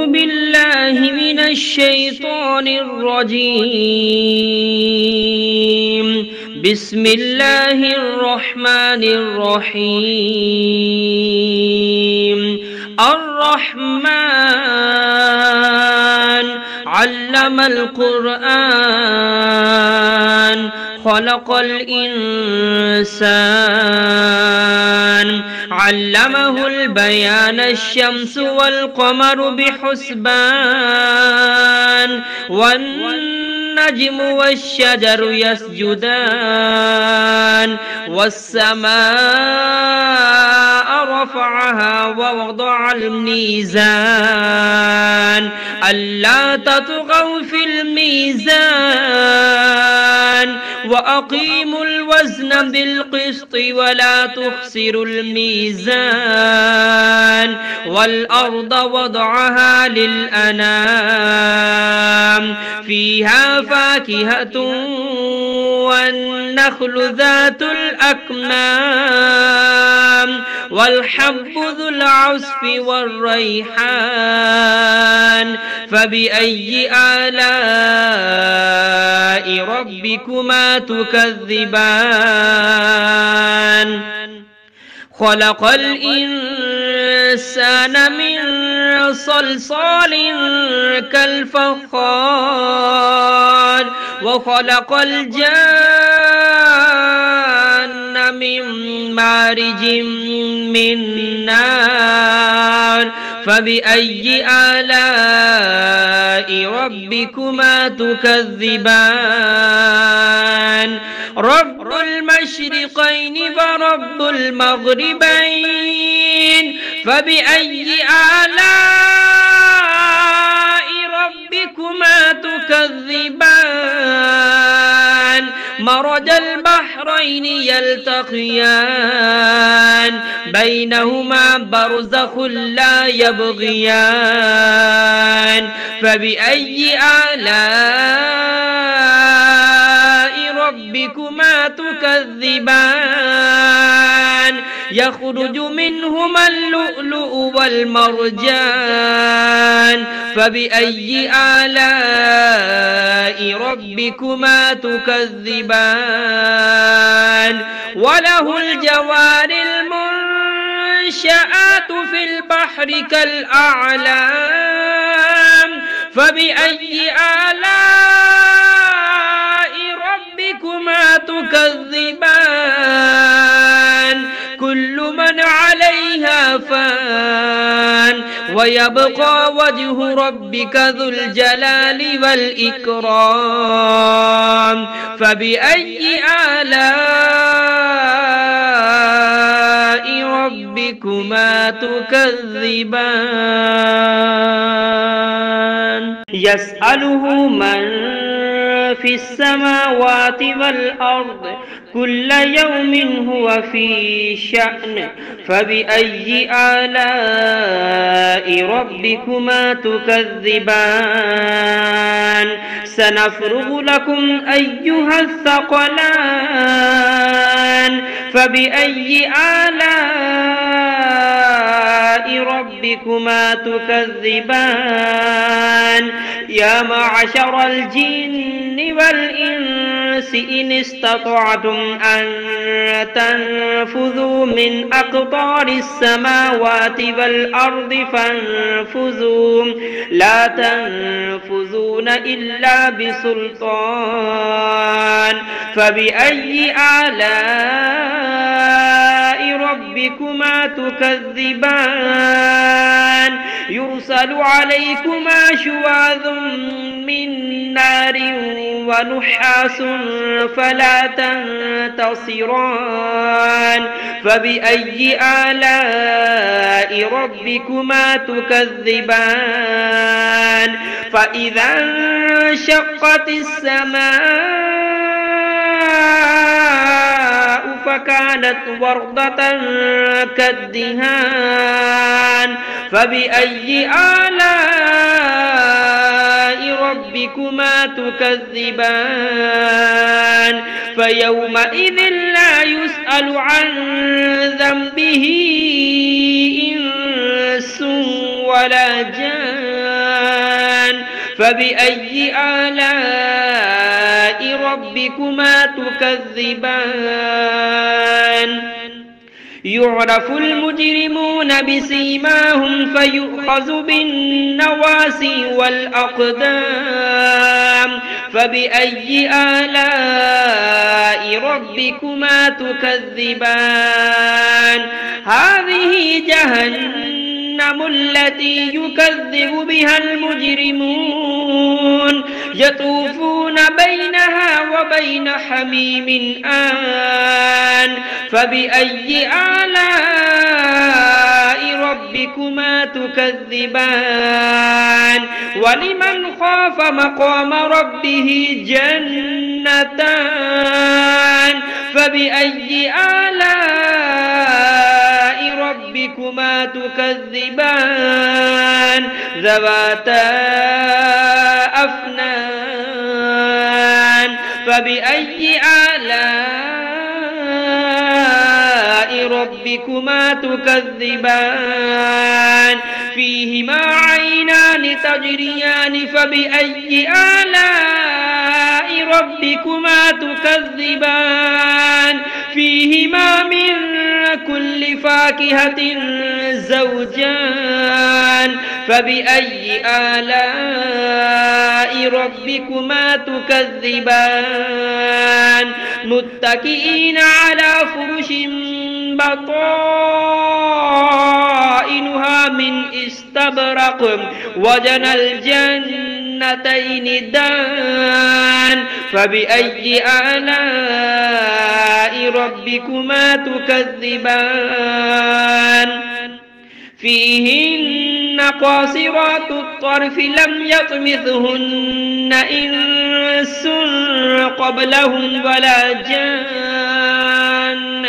أعوذ بالله من الشيطان الرجيم. بسم الله الرحمن الرحيم. الرحمن علم القرآن خلق الإنسان علمه البيان الشمس والقمر بحسبان والنجم والشجر يسجدان والسماء رفعها ووضع الميزان ألا تطغوا في الميزان وأقيموا الوزن بالقسط ولا تخسروا الميزان والأرض وضعها للأنام فيها فاكهة والنخل ذات الأكمام والحب ذو العصف والريحان فبأي آلاء ربكما تكذبان خلق الإنسان من صلصال كالفخار وخلق الجان من مارج من نار فبأي آلاء ربكما تكذبان رب المشرقين ورب المغربين فبأي آلاء ربكما تكذبان مرج البحرين يلتقيان بينهما برزخ لا يبغيان فبأي آلاء ربكما تكذبان يخرج منهما اللؤلؤ والمرجان فبأي آلاء ربكما تكذبان وله الجوار المنشآت في البحر كالأعلام فبأي آلاء ربكما تكذبان كل من عليها فان ويبقى وجه ربك ذو الجلال والإكرام فبأي آلاء ربكما تكذبان يسأله من في السماوات والأرض كل يوم هو في شأن فبأي آلاء ربكما تكذبان سنفرغ لكم أيها الثقلان فبأي آلاء ربكما تكذبان يا معشر الجن والإنس إن استطعتم أن تنفذوا من أقطار السماوات والأرض فانفذوا لا تنفذون إلا بسلطان فبأي آلاء ربكما تكذبان يرسل عليكما شواظ من نار ونحاس فلا تنتصران فبأي آلاء ربكما تكذبان فإذا انشقت السماء فكانت وردة كالدهان فبأي آلاء ربكما تكذبان فيومئذ لا يسأل عن ذنبه إنس ولا جان فبأي آلاء ربكما تكذبان يعرف المجرمون بسيماهم فيؤخذ بالنواسي والأقدام فبأي آلاء ربكما تكذبان هذه جهنم التي يكذب بها المجرمون يطوفون بينها وبين حميم آن فبأي آلاء ربكما تكذبان ولمن خاف مقام ربه جنتان فبأي آلاء ربكما تكذبان ذواتا أفنان فبأي آلاء ربكما تكذبان فيهما عينان تجريان فبأي آلاء ربكما تكذبان فيهما من كل فاكهة زوجان فبأي آلاء ربكما تكذبان متكئين على فرش بطائنها من استبرق وجنى الجنتين دان فبأي آلاء ربكما تكذبان فيهن قاصرات الطرف لم يطمثهن إنس قبلهم ولا جان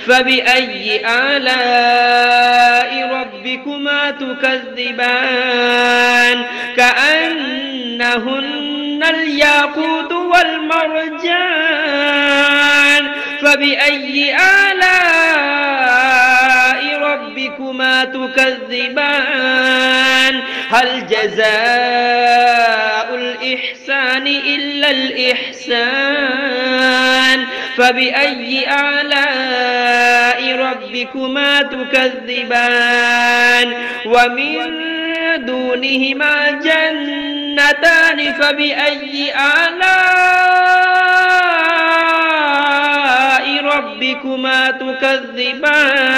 فبأي آلاء ربكما تكذبان كأنهن الياقوت والمرجان فبأي آلاء ربكما تكذبان هل جزاء الإحسان إلا الإحسان فبأي آلاء ربكما تكذبان ومن دونهما جنتان فبأي آلاء ربكما تكذبان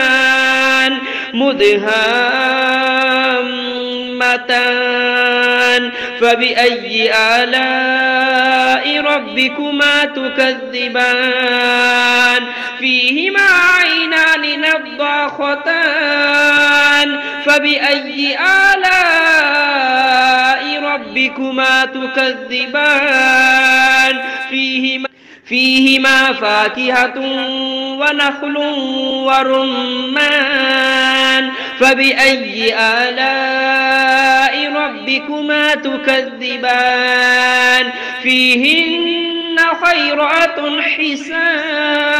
مدهامتان فبأي آلاء ربكما تكذبان فيهما عينان نضاختان فبأي آلاء ربكما تكذبان فيهما فاكهة ونخل ورمان فبأي آلاء ربكما تكذبان فيهن خيرات حسان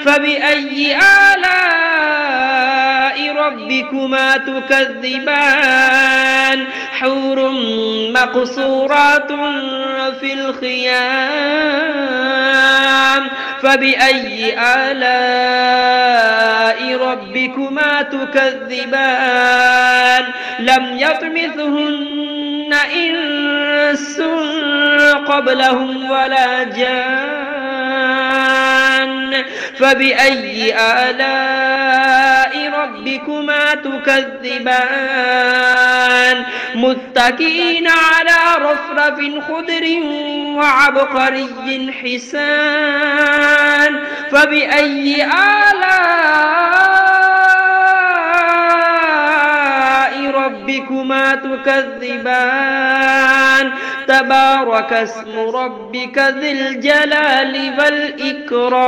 فبأي آلاء ربكما تكذبان حور مقصورات في الخيام فبأي آلاء ربكما تكذبان لم يطمثهن إنس قبلهم ولا جان فبأي آلاء ربكما تكذبان متكئين على رفرف خضر وعبقري حسان فبأي آلاء ربكما تكذبان تبارك اسم ربك ذي الجلال والإكرام